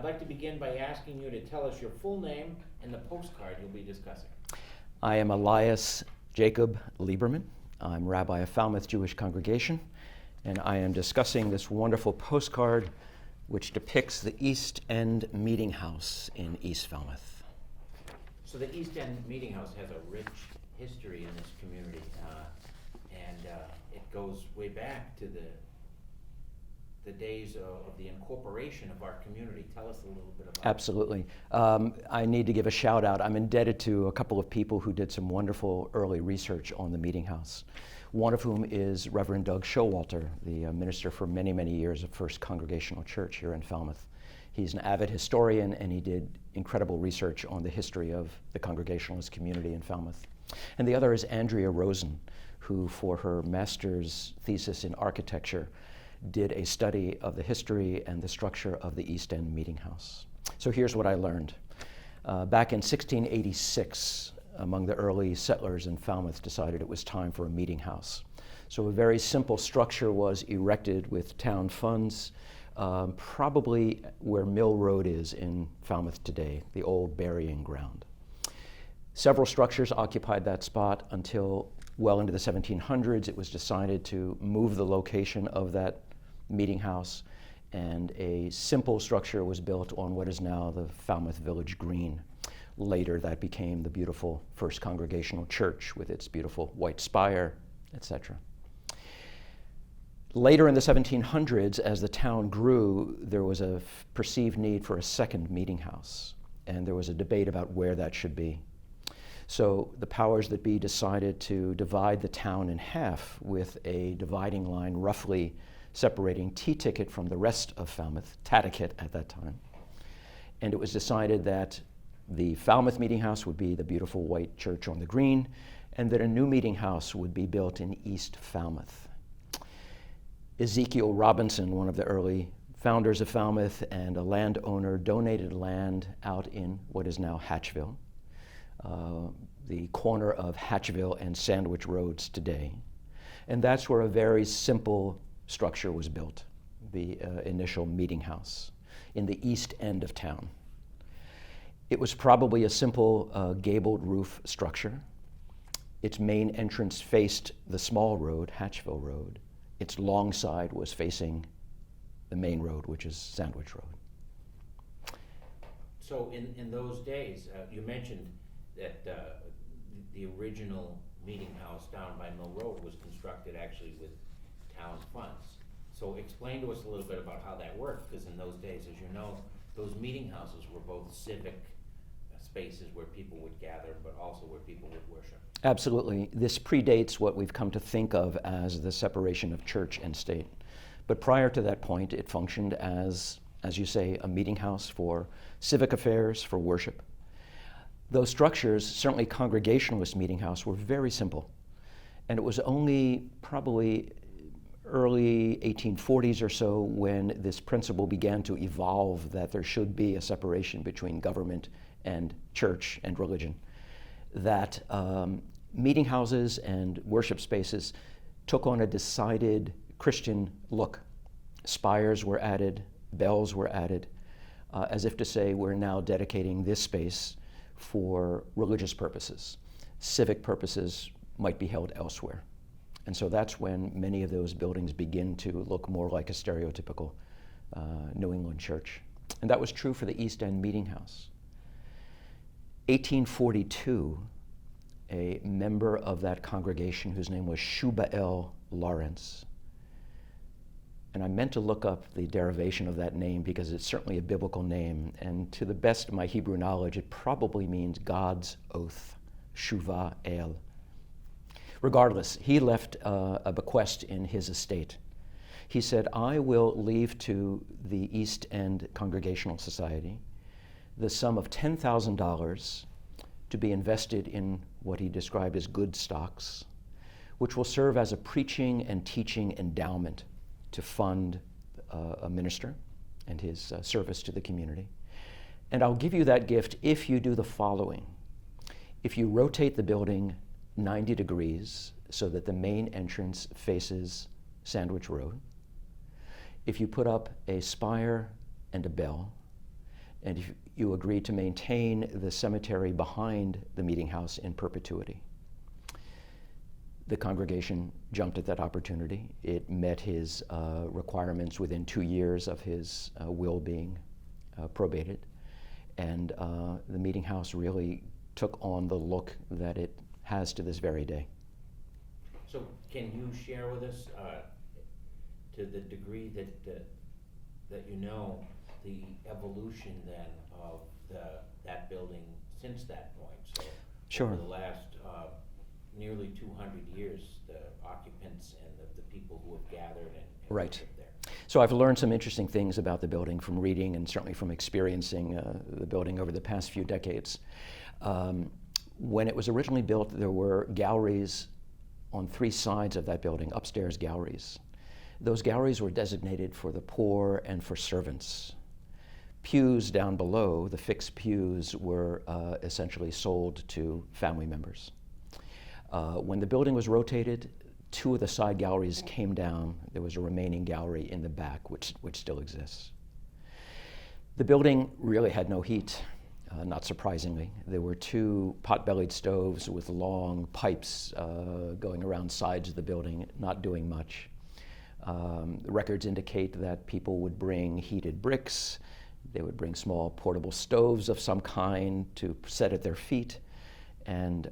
I'd like to begin by asking you to tell us your full name and the postcard you'll be discussing. I am Elias Jacob Lieberman. I'm Rabbi of Falmouth Jewish Congregation, and I am discussing this wonderful postcard which depicts the East End Meeting House in East Falmouth. So the East End Meeting House has a rich history in this community, and it goes way back to the days of the incorporation of our community. Tell us a little bit about Absolutely. I need to give a shout out. I'm indebted to a couple of people who did some wonderful early research on the Meeting House, one of whom is Reverend Doug Showalter, the minister for many, many years of First Congregational Church here in Falmouth. He's an avid historian, and he did incredible research on the history of the Congregationalist community in Falmouth. And the other is Andrea Rosen, who for her master's thesis in architecture did a study of the history and the structure of the East End Meeting House. So here's what I learned. Back in 1686, among the early settlers in Falmouth decided it was time for a meeting house. So a very simple structure was erected with town funds, probably where Mill Road is in Falmouth today, the old burying ground. Several structures occupied that spot until well into the 1700s. It was decided to move the location of that meeting house, and a simple structure was built on what is now the Falmouth Village Green. Later, that became the beautiful First Congregational Church with its beautiful white spire, etc. Later in the 1700s, as the town grew, there was a perceived need for a second meeting house, and there was a debate about where that should be. So the powers that be decided to divide the town in half with a dividing line roughly separating T-Ticket from the rest of Falmouth, Tatticket at that time. And it was decided that the Falmouth Meeting House would be the beautiful white church on the green, and that a new meeting house would be built in East Falmouth. Ezekiel Robinson, one of the early founders of Falmouth and a landowner, donated land out in what is now Hatchville, the corner of Hatchville and Sandwich Roads today. And that's where a very simple structure was built, the initial meeting house in the east end of town. It was probably a simple gabled roof structure. Its main entrance faced the small road, Hatchville Road. Its long side was facing the main road, which is Sandwich Road. So in those days, you mentioned that the original meeting house down by Mill Road was constructed actually with town funds. So explain to us a little bit about how that worked, because in those days, as you know, those meeting houses were both civic spaces where people would gather, but also where people would worship. Absolutely. This predates what we've come to think of as the separation of church and state. But prior to that point, it functioned as you say, a meeting house for civic affairs, for worship. Those structures, certainly Congregationalist meeting house, were very simple. And it was only probably early 1840s or so when this principle began to evolve that there should be a separation between government and church and religion, that meeting houses and worship spaces took on a decided Christian look. Spires were added, bells were added, as if to say we're now dedicating this space for religious purposes. Civic purposes might be held elsewhere. And so that's when many of those buildings begin to look more like a stereotypical New England church. And that was true for the East End Meeting House. 1842, a member of that congregation whose name was Shubael Lawrence, and I meant to look up the derivation of that name because it's certainly a biblical name, and to the best of my Hebrew knowledge, it probably means God's oath, Shuvah El. Regardless, he left a bequest in his estate. He said, I will leave to the East End Congregational Society the sum of $10,000 to be invested in what he described as good stocks, which will serve as a preaching and teaching endowment to fund a minister and his service to the community. And I'll give you that gift if you do the following. If you rotate the building 90 degrees so that the main entrance faces Sandwich Road, if you put up a spire and a bell, and if you agreed to maintain the cemetery behind the meeting house in perpetuity. The congregation jumped at that opportunity. It met his requirements within 2 years of his will being probated, and the meeting house really took on the look that it has to this very day. So can you share with us, to the degree that you know, the evolution then of that building since that point? So Sure. over the last nearly 200 years, the occupants and the people who have gathered and Right. lived there. So I've learned some interesting things about the building from reading and certainly from experiencing the building over the past few decades. When it was originally built, there were galleries on 3 sides of that building, upstairs galleries. Those galleries were designated for the poor and for servants. Pews down below, the fixed pews, were essentially sold to family members. When the building was rotated, 2 of the side galleries came down. There was a remaining gallery in the back, which still exists. The building really had no heat, not surprisingly. There were 2 pot-bellied stoves with long pipes going around sides of the building, not doing much. The records indicate that people would bring heated bricks. They would bring small portable stoves of some kind to set at their feet, and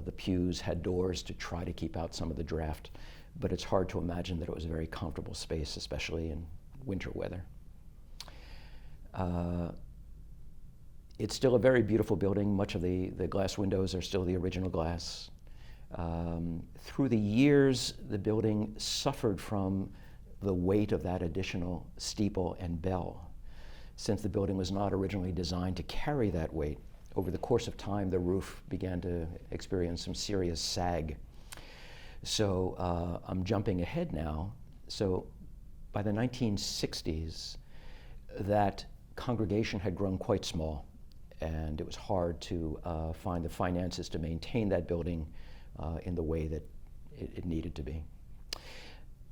the pews had doors to try to keep out some of the draft. But it's hard to imagine that it was a very comfortable space, especially in winter weather. It's still a very beautiful building. Much of the glass windows are still the original glass. Through the years, the building suffered from the weight of that additional steeple and bell. Since the building was not originally designed to carry that weight, over the course of time, the roof began to experience some serious sag. So I'm jumping ahead now. So by the 1960s, that congregation had grown quite small, and it was hard to find the finances to maintain that building in the way that it needed to be.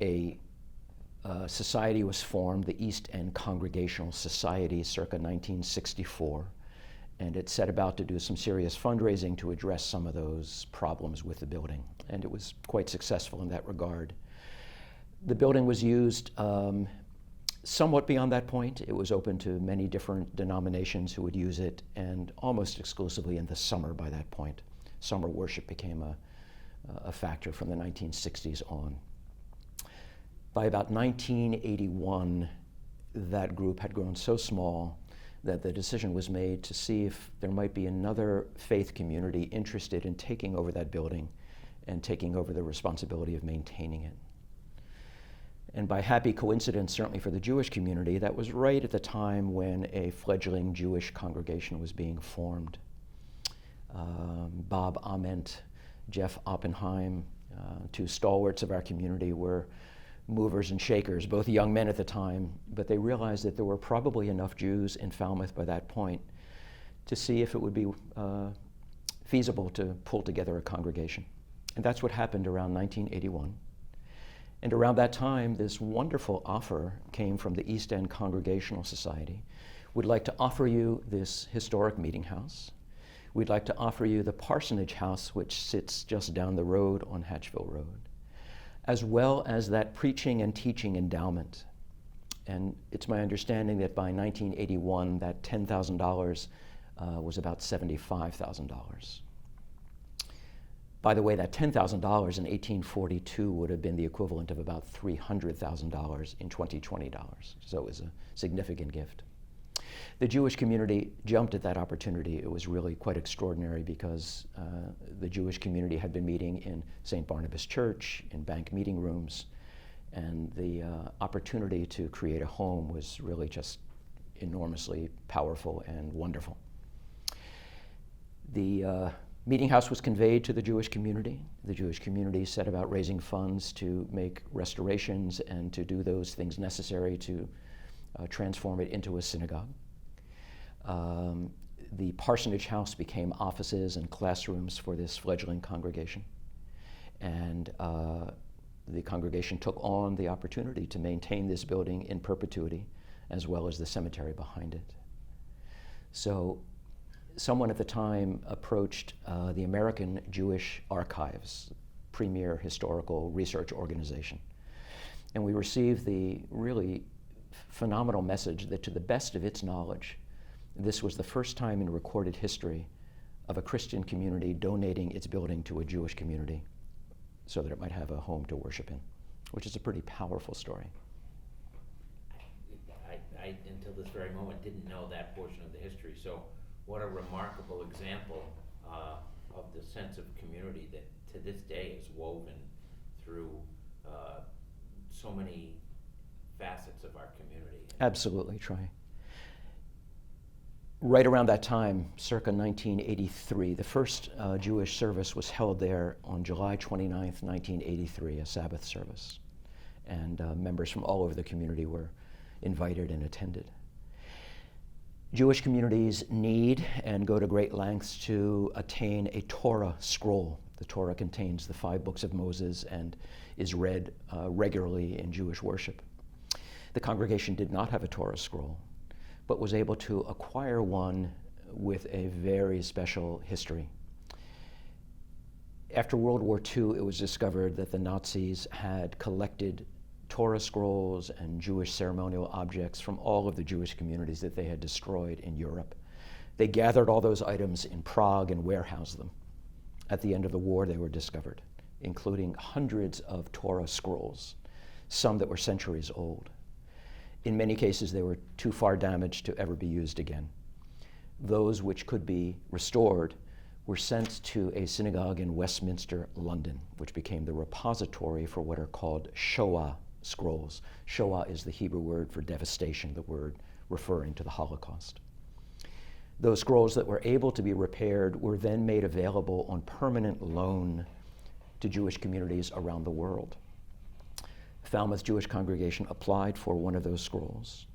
A society was formed, the East End Congregational Society, circa 1964, and it set about to do some serious fundraising to address some of those problems with the building, and it was quite successful in that regard. The building was used somewhat beyond that point. It was open to many different denominations who would use it, and almost exclusively in the summer by that point. Summer worship became a factor from the 1960s on. By about 1981, that group had grown so small that the decision was made to see if there might be another faith community interested in taking over that building and taking over the responsibility of maintaining it. And by happy coincidence, certainly for the Jewish community, that was right at the time when a fledgling Jewish congregation was being formed. Bob Ament, Jeff Oppenheim, 2 stalwarts of our community, were movers and shakers, both young men at the time, but they realized that there were probably enough Jews in Falmouth by that point to see if it would be feasible to pull together a congregation. And that's what happened around 1981. And around that time, this wonderful offer came from the East End Congregational Society. We'd like to offer you this historic meeting house. We'd like to offer you the parsonage house, which sits just down the road on Hatchville Road, as well as that preaching and teaching endowment. And it's my understanding that by 1981, that $10,000 was about $75,000. By the way, that $10,000 in 1842 would have been the equivalent of about $300,000 in 2020 dollars. So it was a significant gift. The Jewish community jumped at that opportunity. It was really quite extraordinary because the Jewish community had been meeting in St. Barnabas Church, in bank meeting rooms, and the opportunity to create a home was really just enormously powerful and wonderful. The meeting house was conveyed to the Jewish community. The Jewish community set about raising funds to make restorations and to do those things necessary to transform it into a synagogue. The parsonage house became offices and classrooms for this fledgling congregation. And the congregation took on the opportunity to maintain this building in perpetuity, as well as the cemetery behind it. So someone at the time approached the American Jewish Archives, premier historical research organization. And we received the really phenomenal message that, to the best of its knowledge, this was the first time in recorded history of a Christian community donating its building to a Jewish community so that it might have a home to worship in, which is a pretty powerful story. I until this very moment, didn't know that portion of the history. So what a remarkable example of the sense of community that to this day is woven through so many facets of our community. Absolutely, Troy. Right around that time, circa 1983, the first Jewish service was held there on July 29th, 1983, a Sabbath service. And members from all over the community were invited and attended. Jewish communities need and go to great lengths to attain a Torah scroll. The Torah contains the 5 books of Moses and is read regularly in Jewish worship. The congregation did not have a Torah scroll, but was able to acquire one with a very special history. After World War II, it was discovered that the Nazis had collected Torah scrolls and Jewish ceremonial objects from all of the Jewish communities that they had destroyed in Europe. They gathered all those items in Prague and warehoused them. At the end of the war, they were discovered, including hundreds of Torah scrolls, some that were centuries old. In many cases, they were too far damaged to ever be used again. Those which could be restored were sent to a synagogue in Westminster, London, which became the repository for what are called Shoah scrolls. Shoah is the Hebrew word for devastation, the word referring to the Holocaust. Those scrolls that were able to be repaired were then made available on permanent loan to Jewish communities around the world. Falmouth Jewish congregation applied for one of those scrolls,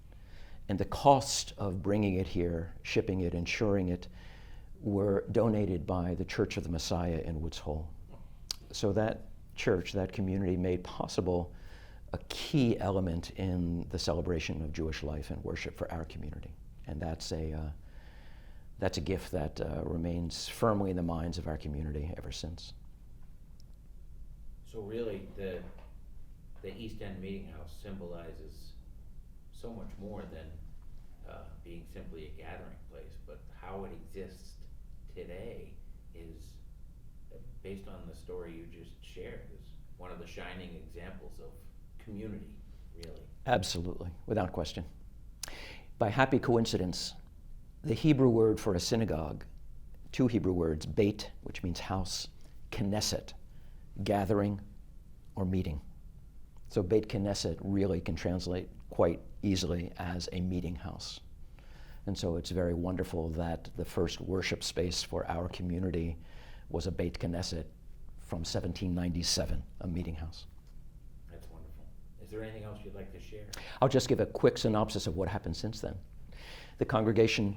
and the cost of bringing it here, shipping it, insuring it, were donated by the Church of the Messiah in Woods Hole. So that church, that community, made possible a key element in the celebration of Jewish life and worship for our community. And that's a gift that remains firmly in the minds of our community ever since. So really, the East End Meeting House symbolizes so much more than being simply a gathering place, but how it exists today is based on the story you just shared, is one of the shining examples of community, really. Absolutely, without question. By happy coincidence, the Hebrew word for a synagogue, 2 Hebrew words, beit, which means house, knesset, gathering or meeting. So Beit Knesset really can translate quite easily as a meeting house. And so it's very wonderful that the first worship space for our community was a Beit Knesset from 1797, a meeting house. That's wonderful. Is there anything else you'd like to share? I'll just give a quick synopsis of what happened since then. The congregation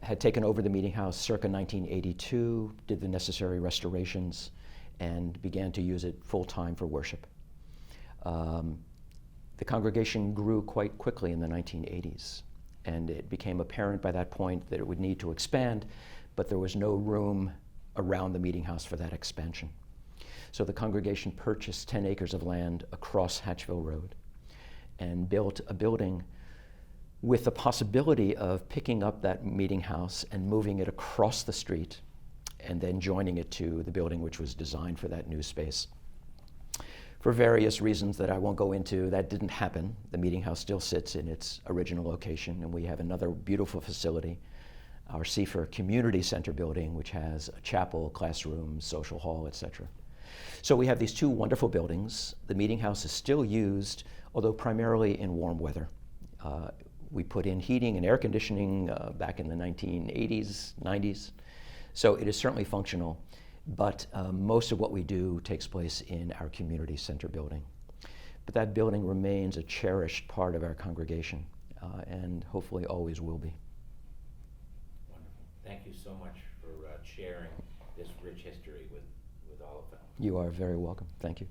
had taken over the meeting house circa 1982, did the necessary restorations, and began to use it full-time for worship. The congregation grew quite quickly in the 1980s, and it became apparent by that point that it would need to expand, but there was no room around the meeting house for that expansion. So the congregation purchased 10 acres of land across Hatchville Road and built a building with the possibility of picking up that meeting house and moving it across the street and then joining it to the building which was designed for that new space. For various reasons that I won't go into, that didn't happen. The meeting house still sits in its original location, and we have another beautiful facility, our Sefer Community Center building, which has a chapel, classrooms, social hall, etc. So we have these 2 wonderful buildings. The meeting house is still used, although primarily in warm weather. We put in heating and air conditioning back in the 1980s, 90s. So it is certainly functional, but most of what we do takes place in our community center building. But that building remains a cherished part of our congregation, and hopefully always will be. Wonderful. Thank you so much for sharing this rich history with all of them. You are very welcome. Thank you.